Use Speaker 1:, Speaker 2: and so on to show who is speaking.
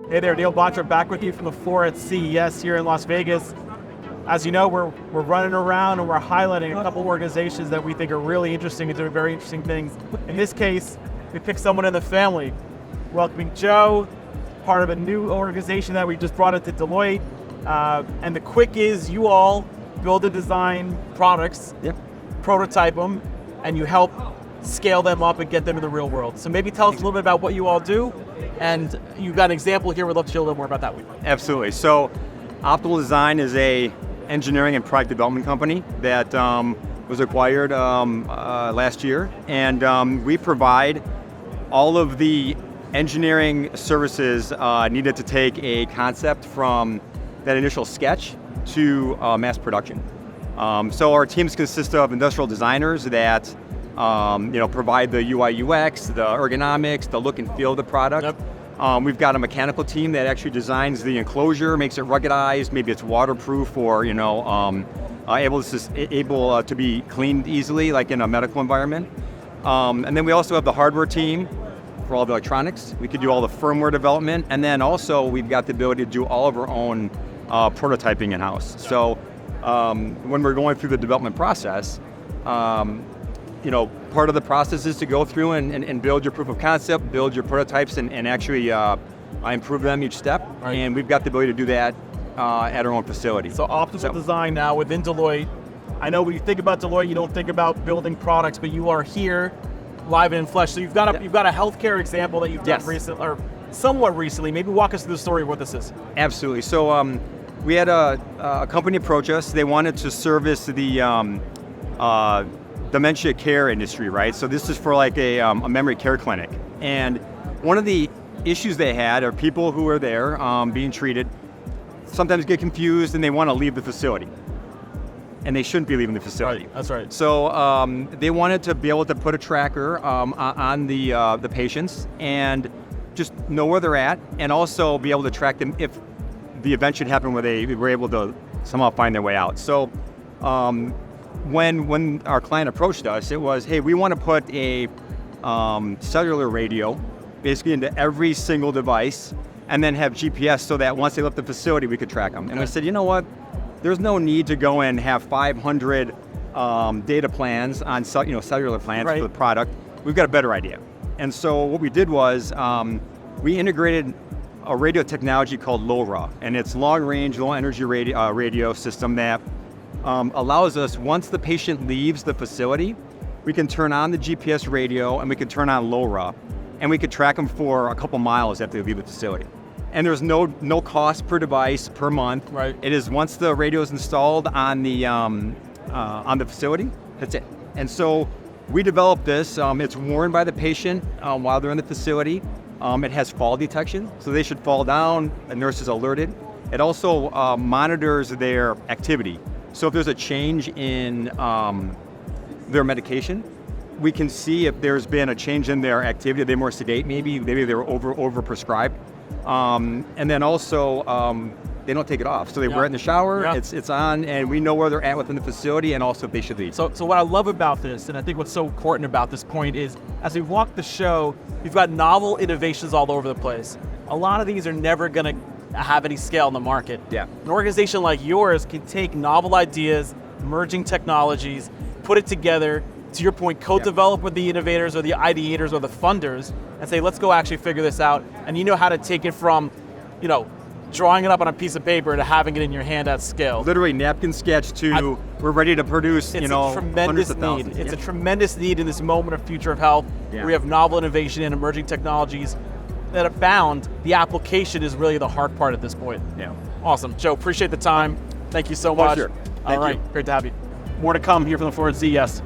Speaker 1: Hey there, Neal Batra back with you from the floor at CES here in Las Vegas. As you know, we're running around and we're highlighting a couple organizations that we think are really interesting and doing very interesting things. In this case, we picked someone in the family. Welcoming Joe, part of a new organization that we just brought into Deloitte. And the quick is you all build and design products, prototype them, and you help scale them up and get them in the real world. So maybe tell us a little bit about what you all do, and you've got an example here. We'd love to hear a little more about that.
Speaker 2: Absolutely. So Optimal Design is a engineering and product development company that was acquired last year, and we provide all of the engineering services needed to take a concept from that initial sketch to mass production. So our teams consist of industrial designers that provide the UI UX, the ergonomics, the look and feel of the product. We've got a mechanical team that actually designs the enclosure, makes it ruggedized, maybe it's waterproof or able to be cleaned easily, like in a medical environment. And then we also have the hardware team for all the electronics. We could do all the firmware development, and then also we've got the ability to do all of our own prototyping in-house. So when we're going through the development process, part of the process is to go through and build your proof of concept, build your prototypes, and actually improve them each step. Right. And we've got the ability to do that at our own facility.
Speaker 1: So Optimal Design now within Deloitte. I know when you think about Deloitte, you don't think about building products, but you are here live and in flesh. So you've got a healthcare example that you've done recently, or somewhat recently. Maybe walk us through the story of what this is.
Speaker 2: Absolutely. So we had a company approach us. They wanted to service the dementia care industry, right? So this is for like a memory care clinic. And one of the issues they had are people who are there being treated sometimes get confused and they want to leave the facility. And they shouldn't be leaving the facility.
Speaker 1: Right, that's right.
Speaker 2: So they wanted to be able to put a tracker on the patients and just know where they're at, and also be able to track them if the event should happen where they were able to somehow find their way out. So when our client approached us, it was, hey, we want to put a cellular radio basically into every single device and then have GPS so that once they left the facility, we could track them. And we said, you know what? There's no need to go and have 500 data plans on cellular plans for the product. We've got a better idea. And so what we did was we integrated a radio technology called LoRa, and it's long-range, low-energy radio system that allows us, once the patient leaves the facility, we can turn on the GPS radio and we can turn on LoRa, and we could track them for a couple miles after they leave the facility. And there's no cost per device per month. Right. It is once the radio is installed on the facility, that's it. And so we developed this. It's worn by the patient while they're in the facility. It has fall detection, so they should fall down. The nurse is alerted. It also monitors their activity. So if there's a change in their medication, we can see if there's been a change in their activity. They're more sedate, maybe they're over prescribed. And then also, they don't take it off. So they wear it in the shower, it's on, and we know where they're at within the facility and also if they should leave.
Speaker 1: So what I love about this, and I think what's so important about this point is, as we walk the show, you've got novel innovations all over the place. A lot of these are never gonna have any scale in the market.
Speaker 2: Yeah.
Speaker 1: An organization like yours can take novel ideas, emerging technologies, put it together, to your point, co-develop with the innovators or the ideators or the funders, and say, let's go actually figure this out. And you know how to take it from, drawing it up on a piece of paper to having it in your hand at scale.
Speaker 2: Literally napkin sketch to we're ready to produce,
Speaker 1: it's a tremendous need. It's a tremendous need in this moment of future of health, where we have novel innovation and emerging technologies that abound. The application is really the hard part at this point.
Speaker 2: Yeah.
Speaker 1: Awesome. Joe, appreciate the time. Thank you so much.
Speaker 2: Pleasure.
Speaker 1: All right, great to have you. More to come here from the floor at CES.